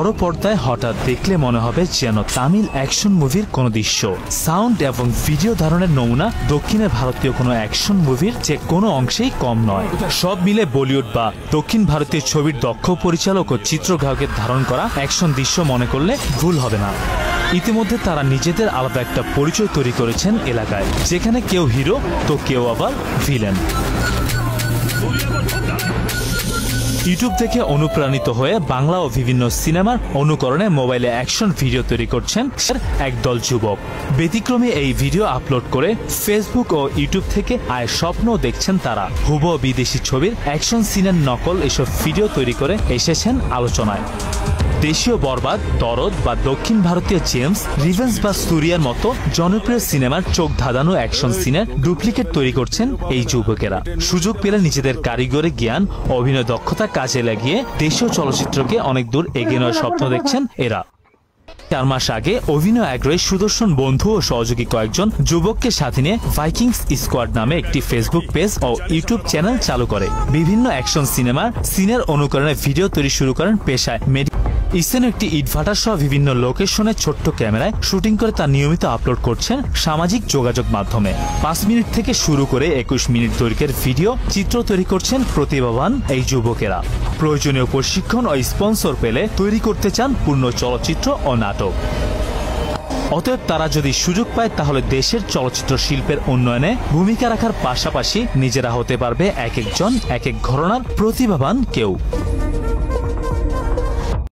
বড় পর্দায় হঠাৎ দেখলে মনে হবে যেন তামিল অ্যাকশন মুভির কোনো দৃশ্য। সাউন্ড এবং ভিডিও ধারণের নমুনা দক্ষিণে ভারতীয় কোনো অ্যাকশন মুভির যে কোনো অংশেই কম নয়। সব মিলে বলিউড বা দক্ষিণ ভারতীয় ছবির দক্ষ পরিচালক ও চিত্রগ্রাহকের ধারণ করা অ্যাকশন দৃশ্য মনে করলে ভুল হবে না। ইতিমধ্যে তারা নিজেদের আলাদা একটা পরিচয় তৈরি করেছেন এলাকায়, যেখানে কেউ হিরো তো কেউ আবার ভিলেন। ইউটিউব থেকে অনুপ্রাণিত হয়ে বাংলা ও বিভিন্ন সিনেমার অনুকরণে মোবাইলে অ্যাকশন ভিডিও তৈরি করছেন একদল যুবক। ব্যতিক্রমী এই ভিডিও আপলোড করে ফেসবুক ও ইউটিউব থেকে আয়ের স্বপ্ন দেখছেন তারা। হুবহু বিদেশি ছবির অ্যাকশন সিনের নকল এসব ভিডিও তৈরি করে এসেছেন আলোচনায়। দেশীয় বরবাদ, দরদ বা দক্ষিণ ভারতীয় জেমস, রিভেঞ্জ বা সুরিয়ার মতো জনপ্রিয় সিনেমার চোখ ধাঁধানো অ্যাকশন সিনের ডুপ্লিকেট তৈরি করছেন এই যুবকেরা। সুযোগ পেলে নিজেদের কারিগরি জ্ঞান, অভিনয় দক্ষতা কাজে লাগিয়ে দেশীয় চলচ্চিত্রকে অনেক দূর এগিয়ে নেওয়ার স্বপ্ন দেখছেন এরা। 4 মাস আগে অভিনয় আগ্রহী সুদর্শন বন্ধু ও সহযোগী কয়েকজন যুবককে সাথে নিয়ে ভাইকিংস স্কোয়াড নামে একটি ফেসবুক পেজ ও ইউটিউব চ্যানেল চালু করে বিভিন্ন অ্যাকশন সিনেমার সিনের অনুকরণে ভিডিও তৈরি শুরু করেন পেশায়। স্থানীয় একটি ইটভাটা সহ বিভিন্ন লোকেশনে ছোট্ট ক্যামেরায় শুটিং করে তা নিয়মিত আপলোড করছেন সামাজিক যোগাযোগ মাধ্যমে। 5 মিনিট থেকে শুরু করে 21 মিনিট দৈর্ঘ্যের ভিডিও চিত্র তৈরি করছেন প্রতিভাবান এই যুবকেরা। প্রয়োজনীয় প্রশিক্ষণ ও স্পন্সর পেলে তৈরি করতে চান পূর্ণ চলচ্চিত্র ও নাটক। অতএব তারা যদি সুযোগ পায় তাহলে দেশের চলচ্চিত্র শিল্পের উন্নয়নে ভূমিকা রাখার পাশাপাশি নিজেরা হতে পারবে এক একজন এক এক ঘরানার প্রতিভাবান কেউ।